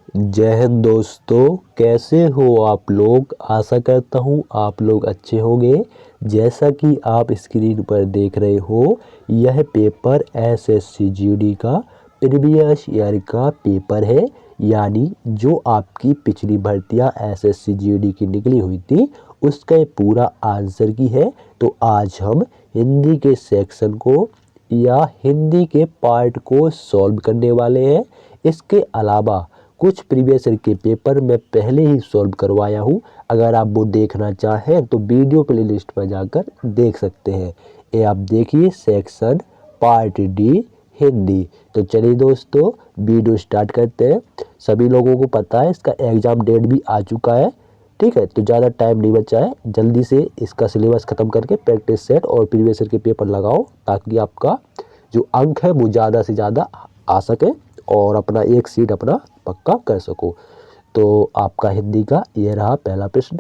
जय हिंद दोस्तों, कैसे हो आप लोग। आशा करता हूँ आप लोग अच्छे होंगे। जैसा कि आप स्क्रीन पर देख रहे हो, यह पेपर एसएससी जीडी का प्रीवियस ईयर का पेपर है। यानी जो आपकी पिछली भर्तियाँ एसएससी जीडी की निकली हुई थी उसका ये पूरा आंसर की है। तो आज हम हिंदी के सेक्शन को या हिंदी के पार्ट को सॉल्व करने वाले हैं। इसके अलावा कुछ प्रीवियस ईयर के पेपर मैं पहले ही सॉल्व करवाया हूँ। अगर आप वो देखना चाहें तो वीडियो प्लेलिस्ट पर जाकर देख सकते हैं। ये आप देखिए सेक्शन पार्ट डी हिंदी। तो चलिए दोस्तों वीडियो स्टार्ट करते हैं। सभी लोगों को पता है इसका एग्ज़ाम डेट भी आ चुका है, ठीक है। तो ज़्यादा टाइम नहीं बचा है, जल्दी से इसका सिलेबस ख़त्म करके प्रैक्टिस सेट और प्रीवियस ईयर के पेपर लगाओ ताकि आपका जो अंक है वो ज़्यादा से ज़्यादा आ सके और अपना एक सीट अपना पक्का कर सको। तो आपका हिंदी का ये रहा पहला प्रश्न।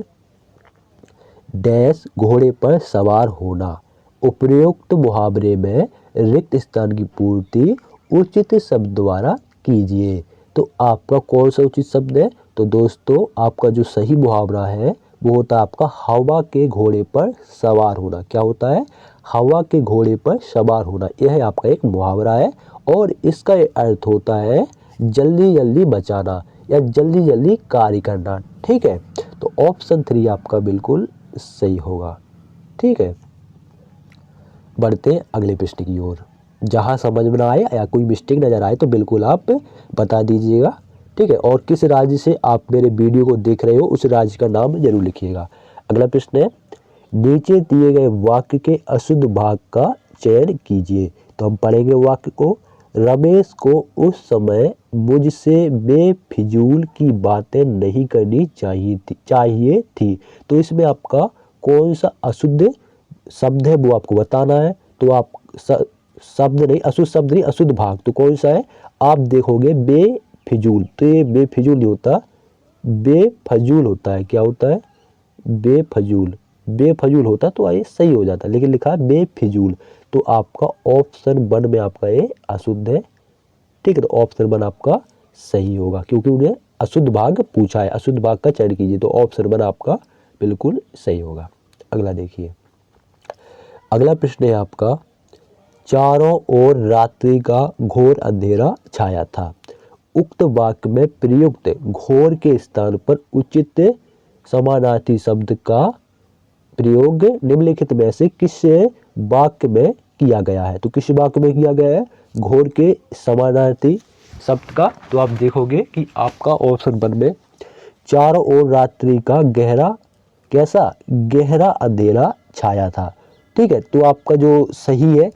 डैश घोड़े पर सवार होना। उपरोक्त मुहावरे में रिक्त स्थान की पूर्ति उचित शब्द द्वारा कीजिए। तो आपका कौन सा उचित शब्द है? तो दोस्तों आपका जो सही मुहावरा है वो होता है आपका हवा के घोड़े पर सवार होना। क्या होता है? हवा के घोड़े पर सवार होना। यह आपका एक मुहावरा है और इसका अर्थ होता है जल्दी जल्दी बचाना या जल्दी जल्दी कार्य करना, ठीक है। तो ऑप्शन 3 आपका बिल्कुल सही होगा, ठीक है। बढ़ते हैं अगले प्रश्न की ओर। जहाँ समझ में ना आए या कोई मिस्टेक नज़र आए तो बिल्कुल आप बता दीजिएगा, ठीक है। और किस राज्य से आप मेरे वीडियो को देख रहे हो उस राज्य का नाम जरूर लिखिएगा। अगला प्रश्न है, नीचे दिए गए वाक्य के अशुद्ध भाग का चयन कीजिए। तो हम पढ़ेंगे वाक्य को। रमेश को उस समय मुझसे बेफिजूल की बातें नहीं करनी चाहिए थी। तो इसमें आपका कौन सा अशुद्ध शब्द है वो आपको बताना है। तो आप शब्द नहीं, अशुद्ध शब्द नहीं, अशुद्ध भाग तो कौन सा है? आप देखोगे बेफिजूल, तो ये बेफिजूल नहीं होता, बेफजूल होता है। क्या होता है? बेफजूल। बेफजूल होता तो ये सही हो जाता, लेकिन लिखा है बेफिजूल। तो आपका ऑप्शन 1 में आपका ये अशुद्ध है, ठीक है। तो ऑप्शन 1 आपका सही होगा क्योंकि उन्हें अशुद्ध भाग पूछा है। अशुद्ध भाग का चयन कीजिए, तो ऑप्शन 1 आपका बिल्कुल सही होगा। अगला देखिए, अगला प्रश्न है आपका, चारों ओर रात्रि का घोर अंधेरा छाया था। उक्त वाक्य में प्रयुक्त घोर के स्थान पर उचित समानार्थी शब्द का प्रयोग निम्नलिखित में से किस वाक्य में किया गया है? तो किस वाक्य में किया गया है घोर के समानार्थी शब्द का? तो आप देखोगे कि आपका ऑप्शन 1 में चारों ओर रात्रि का गहरा कैसा गहरा अंधेरा छाया था, ठीक है। तो आपका जो सही है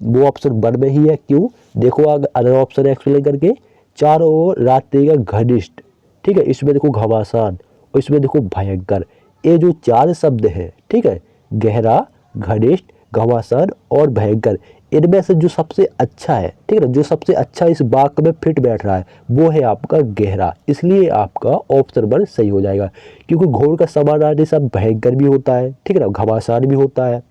वो ऑप्शन 1 में ही है। क्यों? देखो अगर ऑप्शन एक्सप्लेन करके, चारों ओर रात्रि का घनिष्ठ, ठीक है। इसमें देखो घमासान और इसमें देखो भयंकर। ये जो 4 शब्द है, ठीक है, गहरा, घनिष्ठ, घमासान और भयंकर, इनमें से जो सबसे अच्छा है, ठीक है ना, जो सबसे अच्छा इस वाक्य में फिट बैठ रहा है वो है आपका गहरा। इसलिए आपका ऑप्शन 1 सही हो जाएगा क्योंकि घोर का समानार्थी शब्द भयंकर भी होता है, ठीक है ना, घमासान भी होता है।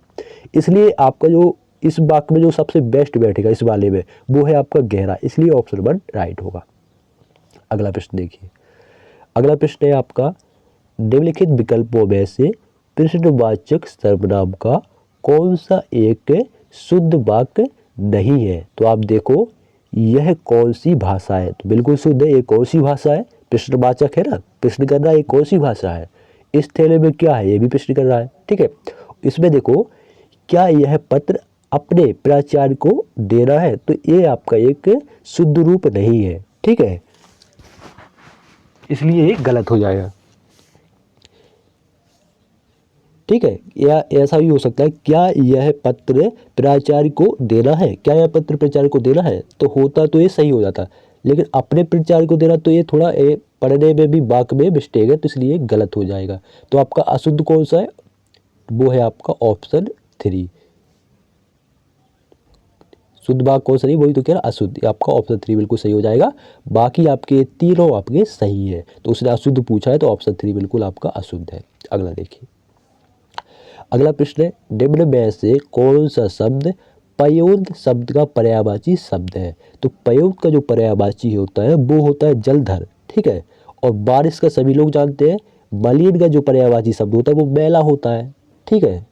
इसलिए आपका जो इस वाक्य में जो सबसे बेस्ट बैठेगा इस वाले में वो है आपका गहरा, इसलिए ऑप्शन 1 राइट होगा। अगला प्रश्न देखिए, अगला प्रश्न है आपका, निम्नलिखित विकल्पों में से प्रश्नवाचक सर्वनाम का कौन सा एक शुद्ध वाक्य नहीं है? तो आप देखो यह कौन सी भाषा है? तो बिल्कुल शुद्ध है। ये कौन सी भाषा है? प्रश्नवाचक है ना, प्रश्न कर रहा है ये कौन सी भाषा है। इस थैले में क्या है ये भी प्रश्न कर रहा है, ठीक है। इसमें देखो, क्या यह पत्र अपने प्राचार्य को देना है? तो ये आपका एक शुद्ध रूप नहीं है, ठीक है, इसलिए ये गलत हो जाएगा, ठीक है। या ऐसा भी हो सकता है, क्या यह पत्र प्राचार्य को देना है? क्या यह पत्र प्राचार्य को देना है? तो होता तो ये सही हो जाता, लेकिन अपने प्राचार्य को देना तो ये थोड़ा पढ़ने में भी वाक्य में मिस्टेक है, तो इसलिए गलत हो जाएगा। तो आपका अशुद्ध कौन सा है? वो है आपका ऑप्शन 3। शुद्ध भाग कौन सा नहीं, वही तो कह रहा अशुद्ध, आपका ऑप्शन 3 बिल्कुल सही हो जाएगा। बाकी आपके तीनों आपके सही है, तो उसने अशुद्ध पूछा है तो ऑप्शन 3 बिल्कुल आपका अशुद्ध है। अगला देखिए, अगला प्रश्न है, निम्न में से कौन सा शब्द पयोंत शब्द का पर्यायवाची शब्द है? तो पयोंत का जो पर्यायवाची होता है वो होता है जलधर, ठीक है। और बारिश का सभी लोग जानते हैं, मलिन का जो पर्यायवाची शब्द होता है वो मैला होता है, ठीक है,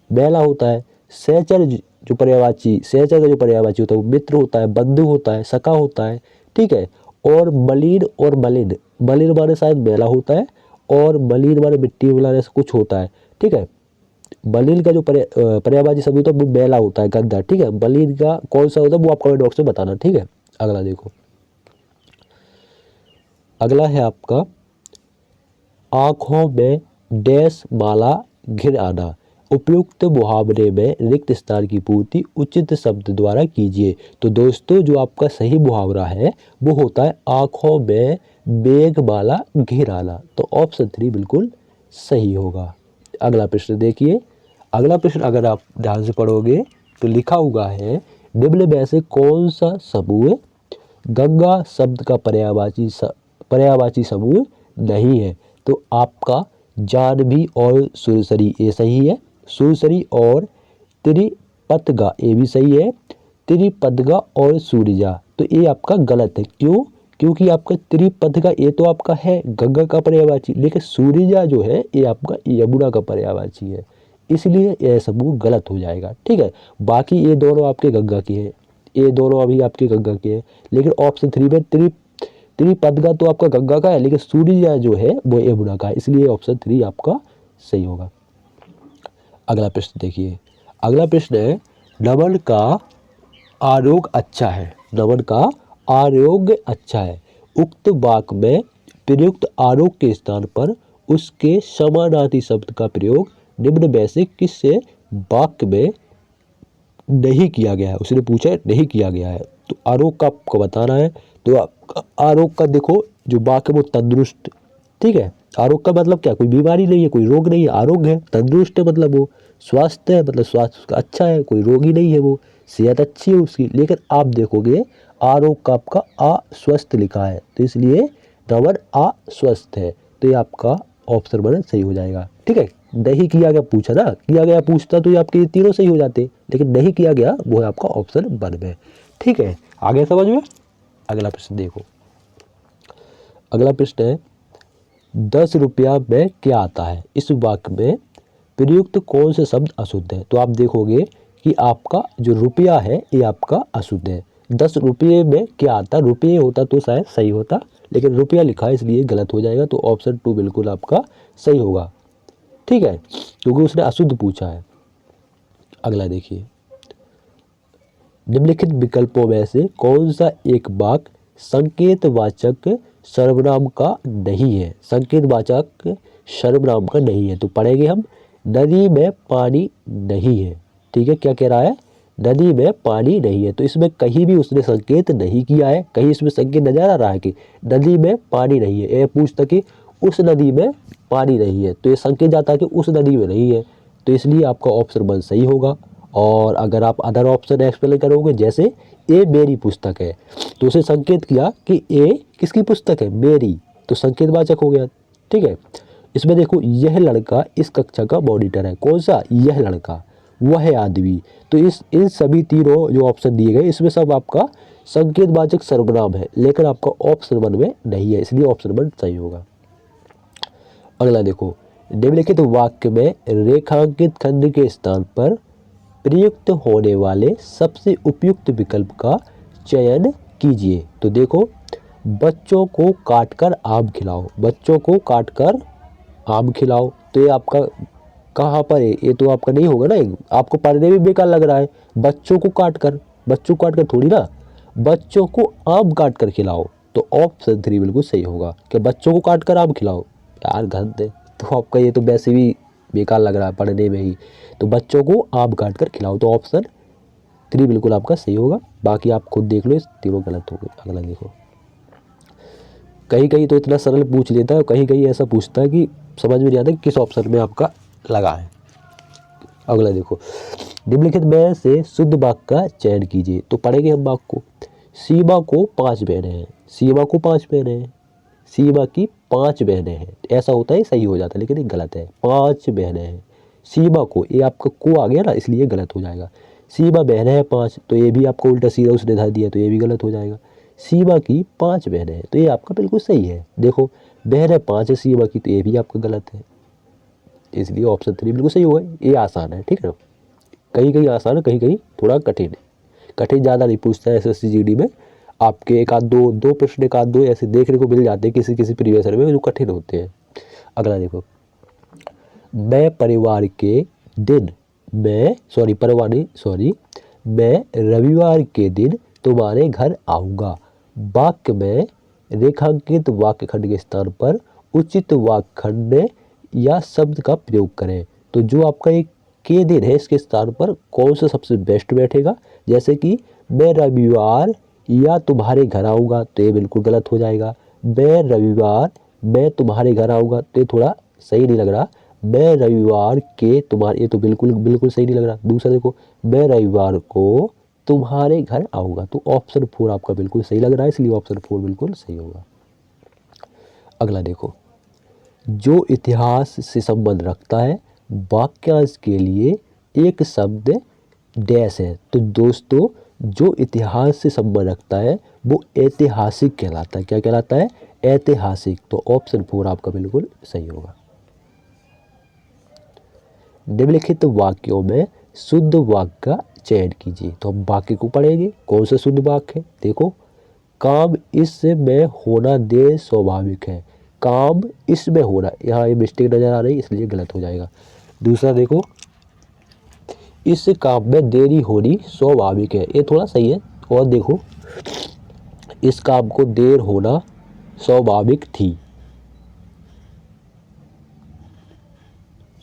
मैला होता है। सहचर का जो पर्यायवाची होता है वो मित्र होता है, बंधु होता है, सखा होता है, ठीक है। और मलिन और मलिन, मलिन माने शायद मैला होता है और मलिन माने मिट्टी मिलाने से कुछ होता है, ठीक है। मलिन का जो पर्यायवाची शब्द होता है वो मैला होता है, गंदा, ठीक है। मलिन का कौन सा होता है वो आप कमेंट बॉक्स में बताना, ठीक है। अगला देखो, अगला है आपका आंखों में डैश माला घिर आना। उपयुक्त मुहावरे में रिक्त स्थान की पूर्ति उचित शब्द द्वारा कीजिए। तो दोस्तों जो आपका सही मुहावरा है वो होता है आंखों में मेघमाला घिर आना। तो ऑप्शन 3 बिल्कुल सही होगा। अगला प्रश्न देखिए, अगला प्रश्न अगर आप ध्यान से पढ़ोगे तो लिखा हुआ है, निम्न में से कौन सा समूह गंगा शब्द का पर्यायवाची समूह नहीं है। तो आपका जानवी और सुरसरी ये सही है, सुरसरी और त्रिपतगा ये भी सही है, त्रिपतगा और सूरजा तो ये आपका गलत है। क्यों? क्योंकि आपका त्रिपतगा ये तो आपका है गंगा का पर्यायवाची, लेकिन सूरजा जो है ये आपका यमुना का पर्यायवाची है, इसलिए यह समूह गलत हो जाएगा, ठीक है। बाकी ये दोनों आपके गंगा के हैं, ये दोनों अभी आपके गंगा के हैं, लेकिन ऑप्शन 3 में त्रिपतगा तो आपका गंगा का है, लेकिन सूर्य जो है वो यमुना का है, इसलिए ऑप्शन 3 आपका सही होगा। अगला प्रश्न देखिए, अगला प्रश्न है, नमन का आरोग्य अच्छा है, नमन का आरोग्य अच्छा है। उक्त वाक्य में प्रयुक्त आरोग्य के स्थान पर उसके समानार्थी शब्द का प्रयोग निम्न में से किससे वाक्य में नहीं किया गया है। उसने पूछा है नहीं किया गया है, तो आरोग्य का आपको बताना है। तो आरोग्य का देखो जो वाक्य वो तंदुरुस्त, ठीक है। आरोग्य का मतलब क्या, कोई बीमारी नहीं है, कोई रोग नहीं है, आरोग्य है। तंदुरुस्त है मतलब वो स्वास्थ्य है, मतलब स्वास्थ्य उसका अच्छा है, कोई रोगी नहीं है, वो सेहत अच्छी है उसकी। लेकिन आप देखोगे आरोग्य का आपका अस्वस्थ लिखा है, तो इसलिए नमन अस्वस्थ है, तो ये आपका ऑप्शन वन सही हो जाएगा, ठीक है। नहीं किया गया पूछा ना, किया गया पूछता तो ये आपके ये तीनों सही हो जाते, लेकिन नहीं किया गया वो है आपका ऑप्शन वन में, ठीक है। आगे समझ में। अगला प्रश्न देखो, अगला प्रश्न है 10 रुपया में क्या आता है। इस वाक्य में प्रयुक्त कौन से शब्द अशुद्ध है। तो आप देखोगे कि आपका जो रुपया है ये आपका अशुद्ध है। 10 रुपये में क्या आता, रुपये होता तो शायद सही होता, लेकिन रुपया लिखा है इसलिए गलत हो जाएगा। तो ऑप्शन 2 बिल्कुल आपका सही होगा, ठीक है, क्योंकि उसने अशुद्ध पूछा है। अगला देखिए, निम्नलिखित विकल्पों में से कौन सा एक वाक्य संकेतवाचक सर्वनाम का नहीं है। संकेतवाचक सर्वनाम का नहीं है, तो पढ़ेंगे हम, नदी में पानी नहीं है, ठीक है। क्या कह रहा है, नदी में पानी नहीं है, तो इसमें कहीं भी उसने संकेत नहीं किया है, कहीं इसमें संकेत नजर आ रहा है कि नदी में पानी नहीं है। ये पूछता कि उस नदी में पानी नहीं है, तो ये संकेत जाता है कि उस नदी में नहीं है, तो इसलिए आपका ऑप्शन वन सही होगा। और अगर आप अदर ऑप्शन एक्सप्लेन करोगे, जैसे ए मेरी पुस्तक है, तो उसे संकेत किया कि ए किसकी पुस्तक है, मेरी, तो संकेतवाचक हो गया, ठीक है। इसमें देखो यह लड़का इस कक्षा का मॉनिटर है, कौन सा, यह लड़का, वह है आदमी। तो इन सभी तीनों जो ऑप्शन दिए गए इसमें सब आपका संकेतवाचक सर्वनाम है, लेकिन आपका ऑप्शन वन में नहीं है, इसलिए ऑप्शन वन सही होगा। अगला देखो, निम्नलिखित वाक्य में रेखांकित खंड के स्थान पर प्रयुक्त होने वाले सबसे उपयुक्त विकल्प का चयन कीजिए। तो देखो, बच्चों को काटकर आम खिलाओ, बच्चों को काटकर आम खिलाओ, तो ये आपका कहाँ पर है, ये तो आपका नहीं होगा ना, आपको पढ़ने में बेकार लग रहा है। बच्चों को काटकर थोड़ी ना, बच्चों को आम काट कर खिलाओ, तो ऑप्शन 3 बिल्कुल सही होगा कि बच्चों को काटकर आम खिलाओ। यार गंद है, तो आपका ये तो वैसे भी बेकार लग रहा है पढ़ने में ही, तो बच्चों को आम काट कर खिलाओ, तो ऑप्शन 3 बिल्कुल आपका सही होगा। बाकी आप खुद देख लो, इस तीनों गलत हो गए। अगला देखो, कहीं कहीं तो इतना सरल पूछ लेता है, कहीं कहीं ऐसा पूछता है कि समझ में नहीं आता कि किस ऑप्शन में आपका लगा है। अगला देखो, निम्नलिखित में से शुद्ध वाक्य का चयन कीजिए। तो पढ़ेंगे हम वाक्य को, सीमा को 5 बहनें हैं, सीमा को 5 बहनें हैं, सीमा की 5 बहनें हैं, ऐसा होता है सही हो जाता है, लेकिन ये गलत है, 5 बहनें हैं। सीमा को, ये आपका को आ गया ना, इसलिए गलत हो जाएगा। सीमा बहनें हैं 5, तो ये भी आपको उल्टा सीधा उसने धर दिया, तो ये भी गलत हो जाएगा। सीमा की 5 बहनें हैं, तो ये आपका बिल्कुल सही है। देखो बहनें 5 है सीमा की, तो ये भी आपका गलत है, इसलिए ऑप्शन 3 बिल्कुल सही होगा। ये आसान है, ठीक है ना, कहीं कहीं आसान है, कहीं कहीं थोड़ा कठिन है। कठिन ज़्यादा नहीं पूछता है एसएससी जीडी में, आपके एक आध दो प्रश्न एक आध दो ऐसे देखने को मिल जाते हैं किसी किसी प्रीवियस ईयर में जो कठिन होते हैं। अगला देखो, मैं परिवार के दिन मैं रविवार के दिन तुम्हारे घर आऊँगा। वाक्य में रेखांकित वाक्य खंड के स्थान पर उचित वाक्य खंड या शब्द का प्रयोग करें। तो जो आपका एक के दिन है इसके स्थान पर कौन सा सबसे बेस्ट बैठेगा, जैसे कि मैं रविवार या तुम्हारे घर आऊँगा, तो ये बिल्कुल गलत हो जाएगा। मैं रविवार मैं तुम्हारे घर आऊँगा, तो ये थोड़ा सही नहीं लग रहा। मैं रविवार के तुम्हारे, ये तो बिल्कुल बिल्कुल सही नहीं लग रहा। दूसरा देखो, मैं रविवार को तुम्हारे घर आऊँगा, तो ऑप्शन 4 आपका बिल्कुल सही लग रहा है, इसलिए ऑप्शन 4 बिल्कुल सही होगा। अगला देखो, जो इतिहास से संबंध रखता है वाक्यांश के लिए एक शब्द डैश है। तो दोस्तों जो इतिहास से संबंध रखता है वो ऐतिहासिक कहलाता है। क्या कहलाता है? ऐतिहासिक। तो ऑप्शन 4 आपका बिल्कुल सही होगा। निम्नलिखित वाक्यों में शुद्ध वाक्य का चयन कीजिए। तो हम वाक्य को पढ़ेंगे, कौन सा शुद्ध वाक्य है। देखो, काम इसमें होना देर स्वाभाविक है। काम इसमें होना, यहाँ ये मिस्टेक नजर आ रही है इसलिए गलत हो जाएगा। दूसरा देखो, इस काम में देरी होनी स्वाभाविक है, ये थोड़ा सही है। और देखो, इस काम को देर होना स्वाभाविक थी।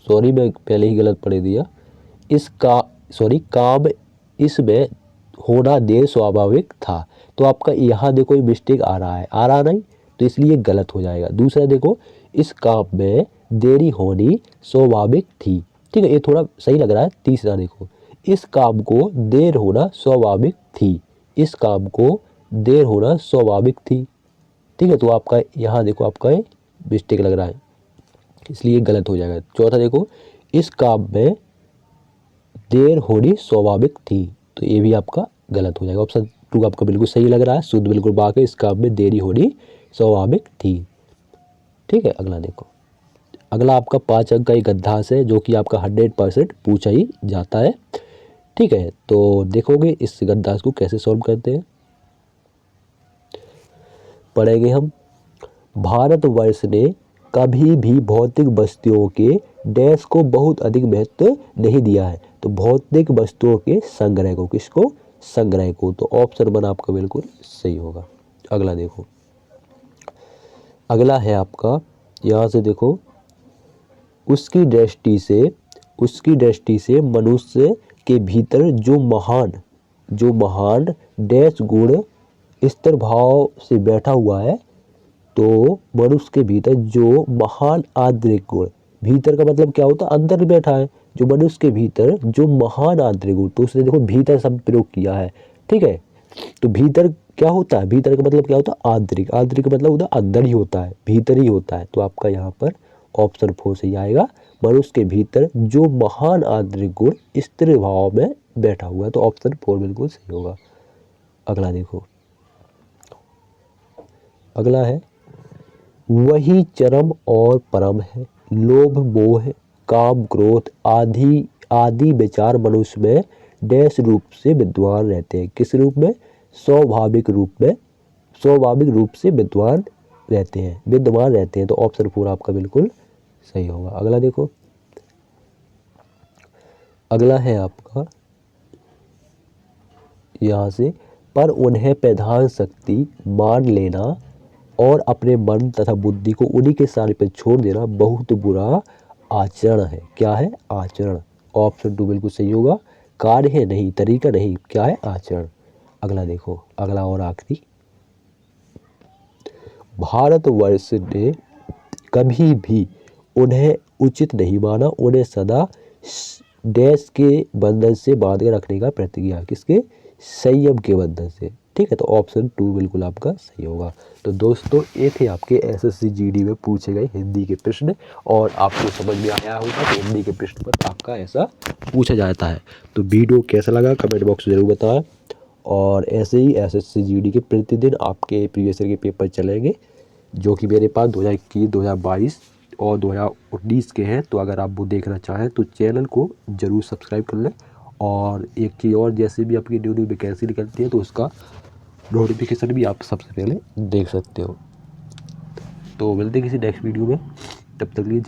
सॉरी, मैं पहले ही गलत पढ़ दिया। काम इसमें होना देर स्वाभाविक था। तो आपका यहाँ देखो ये मिस्टेक आ रहा है, आ रहा नहीं, तो इसलिए गलत हो जाएगा। दूसरा देखो, इस काम में देरी होनी स्वाभाविक थी, ठीक है, ये थोड़ा सही लग रहा है। तीसरा देखो, इस काम को देर होना स्वाभाविक थी। इस काम को देर होना स्वाभाविक थी, ठीक है, तो आपका यहाँ देखो आपका ये मिस्टेक लग रहा है, इसलिए गलत हो जाएगा। चौथा देखो, इस काम में देर होनी स्वाभाविक थी, तो ये भी आपका गलत हो जाएगा। ऑप्शन 2 आपका बिल्कुल सही लग रहा है, शुद्ध बिल्कुल वाक्य, इस काम में देरी होनी स्वाभाविक थी, ठीक है। अगला देखो, अगला आपका 5 अंक का एक गद्यांश है जो कि आपका 100% पूछा ही जाता है, ठीक है। तो देखोगे इस गद्यांश को कैसे सॉल्व करते हैं, पढ़ेंगे हम। भारतवर्ष ने कभी भी भौतिक वस्तुओं के डैश को बहुत अधिक महत्व नहीं दिया है। तो भौतिक वस्तुओं के संग्रह को, किसको? संग्रह को। तो ऑप्शन 1 आपका बिल्कुल सही होगा। अगला देखो, अगला है आपका, यहाँ से देखो, उसकी दृष्टि से मनुष्य के भीतर जो महान डैश गुण स्थिर भाव से बैठा हुआ है। तो मनुष्य के भीतर जो महान आंतरिक गुण, भीतर का मतलब क्या होता है? अंदर बैठा है। जो मनुष्य के भीतर जो महान आंतरिक गुण, तो उसने देखो भीतर शब्द प्रयोग किया है, ठीक है। तो भीतर क्या होता है? भीतर का मतलब क्या होता है? आंतरिक। आंतरिक का मतलब होता है अंदर ही होता है, भीतर ही होता है। तो आपका यहाँ पर ऑप्शन 4 सही आएगा। मनुष्य के भीतर जो महान आंतरिक गुण स्थिर भाव में बैठा हुआ है, तो ऑप्शन 4 बिल्कुल सही होगा। अगला देखो, अगला है, वही चरम और परम है। लोभ मोह काम क्रोध आदि विचार मनुष्य में डैश रूप से विद्वान रहते हैं। किस रूप में? स्वाभाविक रूप से विद्वान रहते हैं। तो ऑप्शन 4 आपका बिल्कुल सही होगा। अगला देखो, अगला है आपका यहाँ से, पर उन्हें प्रधान शक्ति मान लेना और अपने मन तथा बुद्धि को उन्हीं के सारे पर छोड़ देना बहुत बुरा आचरण है। क्या है? आचरण। ऑप्शन 2 बिल्कुल सही होगा। कार्य है नहीं, तरीका नहीं, क्या है? आचरण। अगला देखो, अगला और आखिरी, भारतवर्ष ने कभी भी उन्हें उचित नहीं माना, उन्हें सदा डैश के बंधन से बांध कर रखने का प्रतिज्ञा। किसके? संयम के बंधन से, ठीक है। तो ऑप्शन 2 बिल्कुल आपका सही होगा। तो दोस्तों ये थे आपके एसएससी जीडी में पूछे गए हिंदी के प्रश्न, और आपको समझ में आया होगा तो हिंदी के प्रश्न पर आपका ऐसा पूछा जाता है। तो वीडियो कैसा लगा कमेंट बॉक्स में जरूर बताएं, और ऐसे ही एसएससी जीडी के प्रतिदिन आपके प्रीवियस ईयर के पेपर चलेंगे, जो कि मेरे पास 2021, 2022 और 2019 के हैं। तो अगर आप वो देखना चाहें तो चैनल को ज़रूर सब्सक्राइब कर लें। और एक चीज़ और, जैसे भी आपकी न्यू वैकेंसी निकलती है तो उसका नोटिफिकेशन भी आप सबसे पहले देख सकते हो। तो मिलते हैं किसी नेक्स्ट वीडियो में, तब तक के लिए।